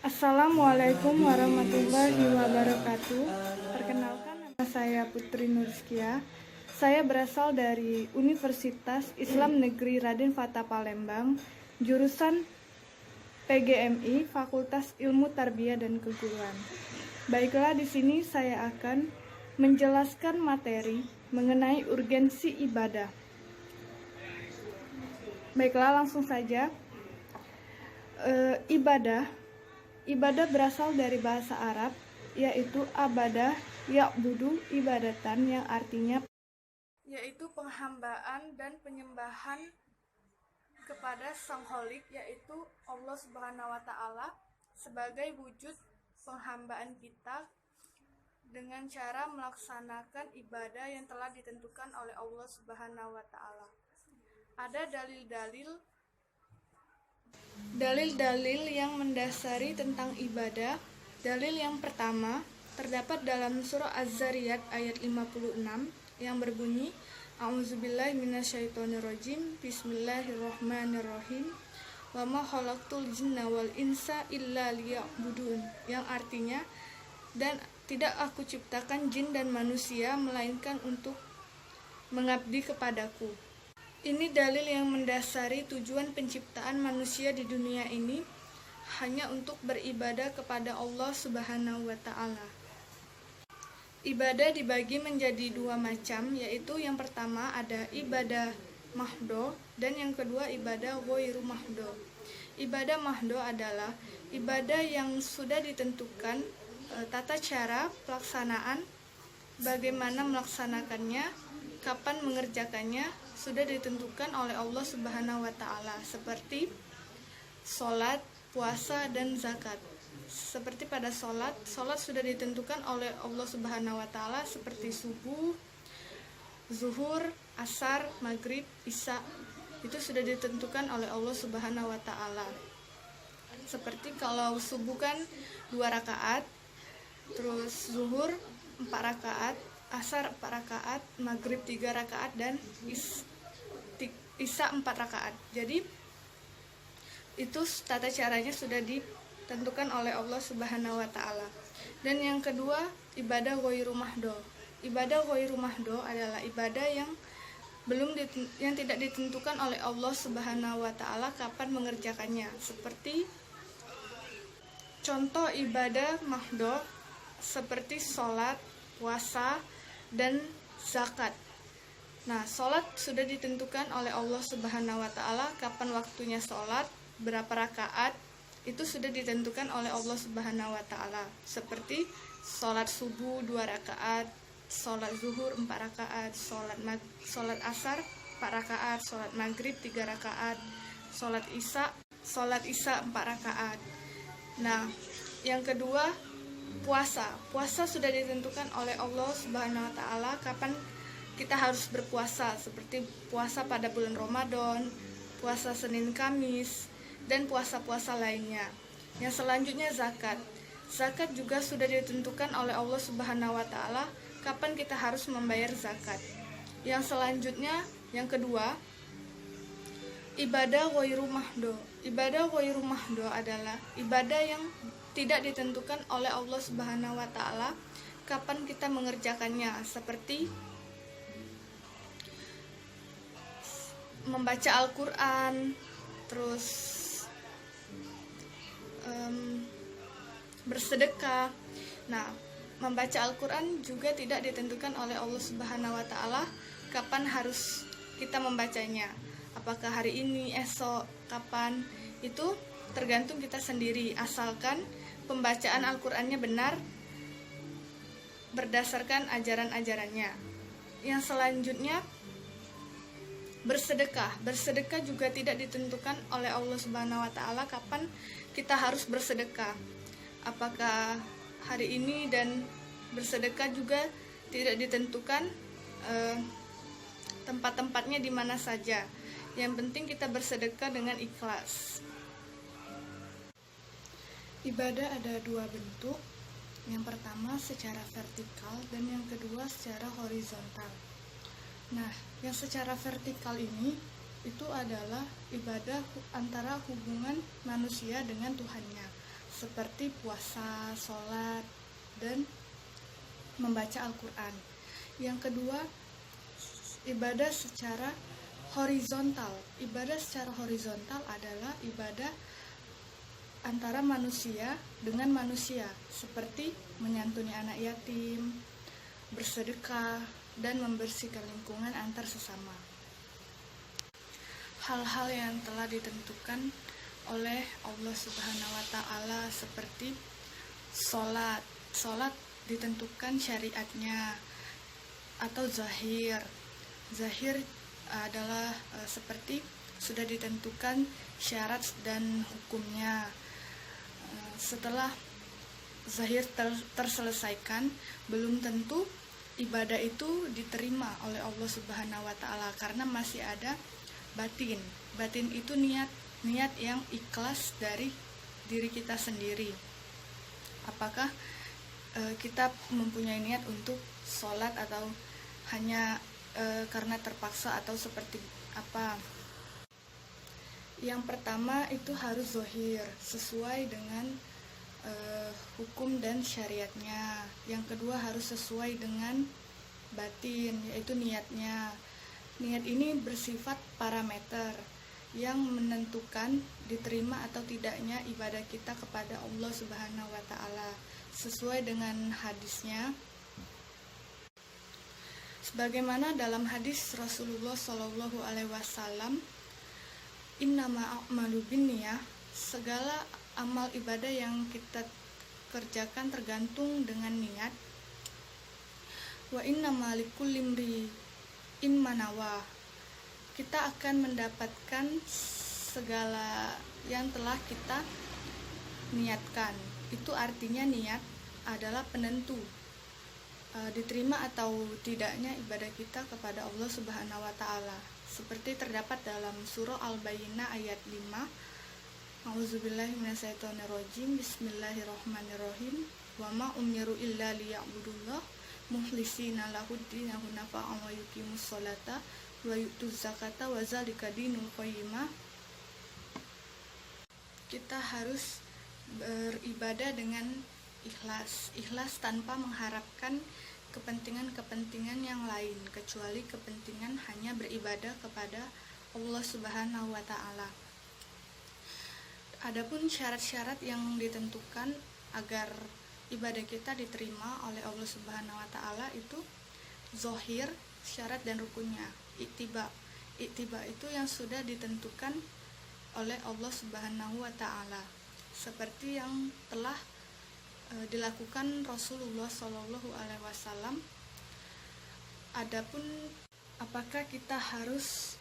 Assalamualaikum warahmatullahi wabarakatuh. Perkenalkan, nama saya Putri Nurskia. Saya berasal dari Universitas Islam Negeri Raden Fatah Palembang, jurusan PGMI, Fakultas Ilmu Tarbiyah dan Keguruan. Baiklah, di sini saya akan menjelaskan materi mengenai urgensi ibadah. Baiklah, langsung saja. Ibadah berasal dari bahasa Arab, yaitu abadah ya'budu ibadatan, yang artinya yaitu penghambaan dan penyembahan kepada Sang Kholik, yaitu Allah Subhanahu wa Ta'ala, sebagai wujud penghambaan kita dengan cara melaksanakan ibadah yang telah ditentukan oleh Allah Subhanahu wa Ta'ala. Ada dalil-dalil yang mendasari tentang ibadah. Dalil yang pertama terdapat dalam surah Az-Zariyat ayat 56 yang berbunyi, A'udzubillahi minasyaitonirrajim, Bismillahirrahmanirrahim, wa ma khalaqtul jinna wal insa illa liya'budun, yang artinya, dan tidak aku ciptakan jin dan manusia melainkan untuk mengabdi kepadaku. Ini dalil yang mendasari tujuan penciptaan manusia di dunia ini hanya untuk beribadah kepada Allah Subhanahu wa Ta'ala. Ibadah dibagi menjadi dua macam, yaitu yang pertama ada ibadah mahdo dan yang kedua ibadah ghairu mahdo. Ibadah mahdo adalah ibadah yang sudah ditentukan tata cara pelaksanaan, bagaimana melaksanakannya, kapan mengerjakannya, sudah ditentukan oleh Allah Subhanahu wa Ta'ala, seperti sholat, puasa, dan zakat. Seperti pada sholat sudah ditentukan oleh Allah Subhanahu wa Ta'ala, seperti subuh, zuhur, asar, maghrib, isya. Itu sudah ditentukan oleh Allah Subhanahu wa Ta'ala. Seperti kalau subuh kan 2 rakaat, terus zuhur 4 rakaat, asar 4 rakaat, maghrib 3 rakaat, dan isya 4 rakaat. Jadi itu tata caranya sudah ditentukan oleh Allah Subhanahu wa Ta'ala. Dan yang kedua, ibadah ghairu mahdo. Ibadah ghairu mahdo adalah ibadah yang tidak ditentukan oleh Allah Subhanahu wa Ta'ala kapan mengerjakannya. Seperti contoh ibadah mahdo seperti sholat, puasa, dan zakat. Nah, sholat sudah ditentukan oleh Allah Subhanahu wa Ta'ala kapan waktunya sholat, berapa rakaat, itu sudah ditentukan oleh Allah Subhanahu wa Ta'ala. Seperti sholat subuh 2 rakaat, sholat zuhur 4 rakaat, sholat asar 4 rakaat, sholat maghrib 3 rakaat, sholat isya 4 rakaat. Nah, yang kedua, puasa sudah ditentukan oleh Allah Subhanahu wa Ta'ala kapan kita harus berpuasa, seperti puasa pada bulan Ramadan, puasa Senin Kamis, dan puasa-puasa lainnya. Yang selanjutnya zakat. Zakat juga sudah ditentukan oleh Allah Subhanahu wa Ta'ala kapan kita harus membayar zakat. Yang selanjutnya, yang kedua, ibadah ghairu mahdo. Ibadah ghairu mahdo adalah ibadah yang tidak ditentukan oleh Allah Subhanahu wa Ta'ala kapan kita mengerjakannya, seperti membaca Al-Quran, terus bersedekah. Nah, membaca Al-Quran juga tidak ditentukan oleh Allah Subhanahu wa Ta'ala kapan harus kita membacanya, apakah hari ini, esok, kapan, itu tergantung kita sendiri, asalkan pembacaan Al-Qurannya benar berdasarkan ajaran-ajarannya. Yang selanjutnya, bersedekah juga tidak ditentukan oleh Allah Subhanahu wa Ta'ala kapan kita harus bersedekah, apakah hari ini, dan bersedekah juga tidak ditentukan tempat-tempatnya di mana saja. Yang penting kita bersedekah dengan ikhlas. Ibadah ada 2 bentuk. Yang pertama secara vertikal dan yang kedua secara horizontal. Nah, yang secara vertikal ini itu adalah ibadah antara hubungan manusia dengan Tuhannya. seperti puasa, sholat, dan membaca Al-Quran. Yang kedua, ibadah secara horizontal. Ibadah secara horizontal adalah ibadah antara manusia dengan manusia, seperti menyantuni anak yatim, bersedekah, dan membersihkan lingkungan antar sesama. Hal-hal yang telah ditentukan oleh Allah Subhanahu wa Ta'ala seperti sholat. Sholat ditentukan syariatnya atau zahir. Zahir adalah seperti sudah ditentukan syarat dan hukumnya. Setelah zahir terselesaikan, belum tentu ibadah itu diterima oleh Allah Subhanahu wa Ta'ala karena masih ada batin. Batin itu niat yang ikhlas dari diri kita sendiri. Apakah kita mempunyai niat untuk sholat atau hanya karena terpaksa atau seperti apa? Yang pertama itu harus zahir, sesuai dengan hukum dan syariatnya. Yang kedua harus sesuai dengan batin, yaitu niatnya. Niat ini bersifat parameter yang menentukan diterima atau tidaknya ibadah kita kepada Allah Subhanahu wa Ta'ala sesuai dengan hadisnya. Sebagaimana dalam hadis Rasulullah Shallallahu Alaihi Wasallam, innama a'malu binniyah, segala amal ibadah yang kita kerjakan tergantung dengan niat. Wa innama likulli imri'in ma nawa, kita akan mendapatkan segala yang telah kita niatkan. Itu artinya niat adalah penentu diterima atau tidaknya ibadah kita kepada Allah Subhanahu wa Ta'ala, seperti terdapat dalam surah Al-Bayyinah ayat 5. A'udzubillahi minasyaitonirrajim. Bismillahirrahmanirrahim. Wa ma umiru illa liya'budullah mukhlisina lahuddin hunafa'an wa yuqimus sholata wa yu'tuz zakata wa dzalika dinul qayyimah. Kita harus beribadah dengan ikhlas tanpa mengharapkan kepentingan-kepentingan yang lain kecuali kepentingan hanya beribadah kepada Allah Subhanahu wa Ta'ala. Adapun syarat-syarat yang ditentukan agar ibadah kita diterima oleh Allah Subhanahu wa Ta'ala itu zahir, syarat dan rukunnya. Ittiba itu yang sudah ditentukan oleh Allah Subhanahu wa Ta'ala, seperti yang telah dilakukan Rasulullah Shallallahu Alaihi Wasallam. Adapun apakah kita harus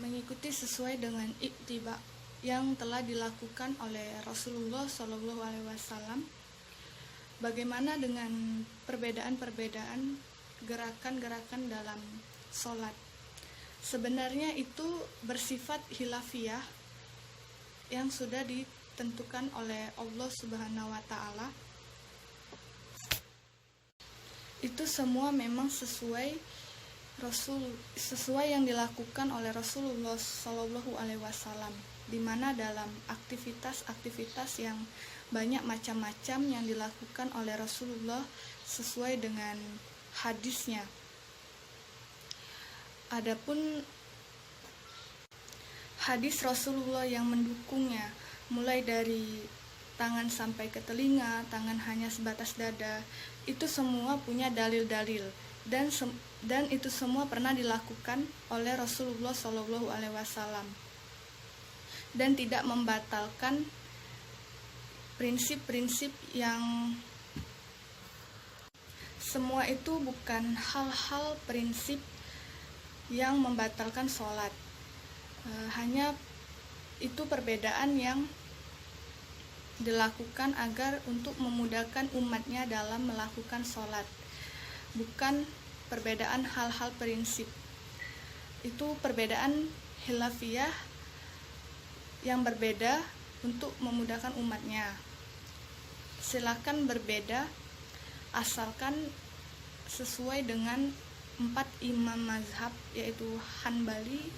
mengikuti sesuai dengan ittiba yang telah dilakukan oleh Rasulullah Shallallahu Alaihi Wasallam? Bagaimana dengan perbedaan-perbedaan gerakan-gerakan dalam sholat? Sebenarnya itu bersifat khilafiyah yang sudah ditentukan oleh Allah Subhanahu wa Ta'ala. Itu semua memang sesuai yang dilakukan oleh Rasulullah Shallallahu Alaihi Wasallam, di mana dalam aktivitas yang banyak macam-macam yang dilakukan oleh Rasulullah sesuai dengan hadisnya. Adapun hadis Rasulullah yang mendukungnya, mulai dari tangan sampai ke telinga, tangan hanya sebatas dada, itu semua punya dalil-dalil dan itu semua pernah dilakukan oleh Rasulullah Shallallahu Alaihi Wasallam dan tidak membatalkan prinsip-prinsip yang semua itu bukan hal-hal prinsip yang membatalkan sholat. Hanya itu perbedaan yang dilakukan agar untuk memudahkan umatnya dalam melakukan sholat, bukan perbedaan hal-hal prinsip. Itu perbedaan khilafiyah yang berbeda untuk memudahkan umatnya. Silakan berbeda asalkan sesuai dengan 4 imam mazhab, yaitu Hanbali,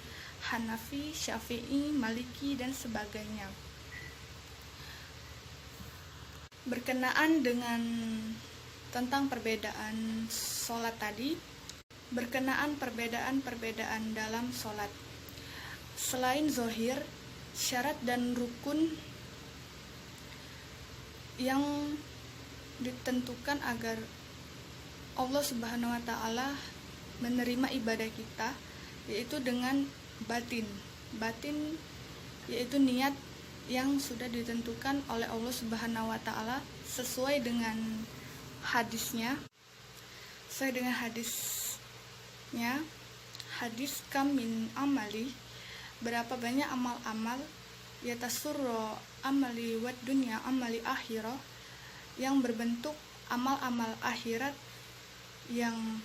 Hanafi, Syafi'i, Maliki, dan sebagainya. Berkenaan dengan tentang perbedaan sholat tadi, berkenaan perbedaan-perbedaan dalam sholat. Selain zohir, syarat dan rukun yang ditentukan agar Allah Subhanahu wa Ta'ala menerima ibadah kita, yaitu dengan batin. Batin yaitu niat yang sudah ditentukan oleh Allah Subhanahu wa Ta'ala sesuai dengan hadisnya. Sesuai dengan hadisnya, hadis kam min amali, berapa banyak amal-amal, yatasurro amali wad dunya amali akhirah, yang berbentuk amal-amal akhirat, yang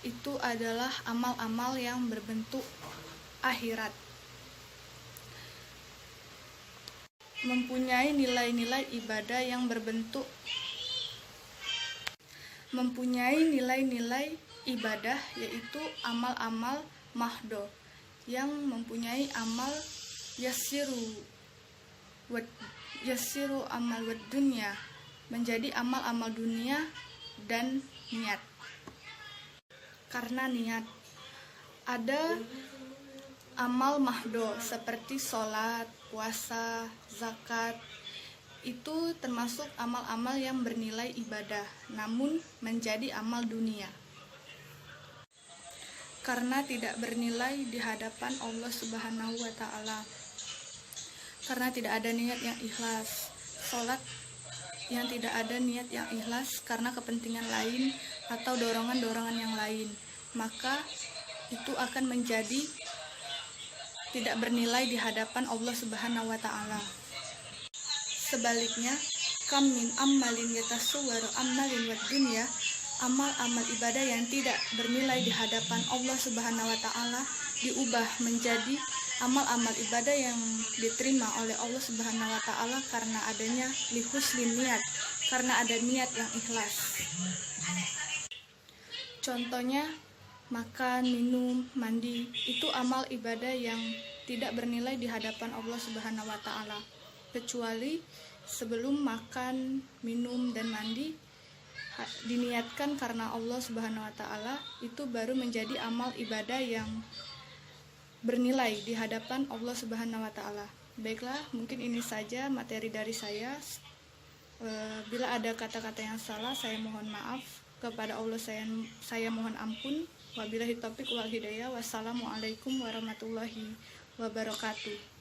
itu adalah amal-amal yang berbentuk akhirat, mempunyai nilai-nilai ibadah yang berbentuk, mempunyai nilai-nilai ibadah, yaitu amal-amal mahdo, yang mempunyai amal yasiru amal wad dunya, menjadi amal-amal dunia dan niat. Karena niat, ada amal mahdo seperti sholat, puasa, zakat, itu termasuk amal-amal yang bernilai ibadah, namun menjadi amal dunia karena tidak bernilai di hadapan Allah Subhanahu wa Ta'ala, karena tidak ada niat yang ikhlas. Sholat yang tidak ada niat yang ikhlas karena kepentingan lain atau dorongan-dorongan yang lain, maka itu akan menjadi tidak bernilai di hadapan Allah Subhanahu wa Ta'ala. Sebaliknya, kam min ammalin yatasawwaru ammalin wad dunya, amal-amal ibadah yang tidak bernilai di hadapan Allah Subhanahu wa Ta'ala diubah menjadi amal-amal ibadah yang diterima oleh Allah Subhanahu wa Ta'ala karena adanya lihusnil niat, karena ada niat yang ikhlas. Contohnya, makan, minum, mandi, itu amal ibadah yang tidak bernilai di hadapan Allah Subhanahu wa Ta'ala, kecuali sebelum makan, minum, dan mandi diniatkan karena Allah Subhanahu wa Ta'ala, itu baru menjadi amal ibadah yang bernilai di hadapan Allah Subhanahu wa Ta'ala. Baiklah, mungkin ini saja materi dari saya. Bila ada kata-kata yang salah, saya mohon maaf. Kepada Allah saya mohon ampun. Wabillahi taufiq wal hidayah. Wassalamualaikum warahmatullahi wabarakatuh.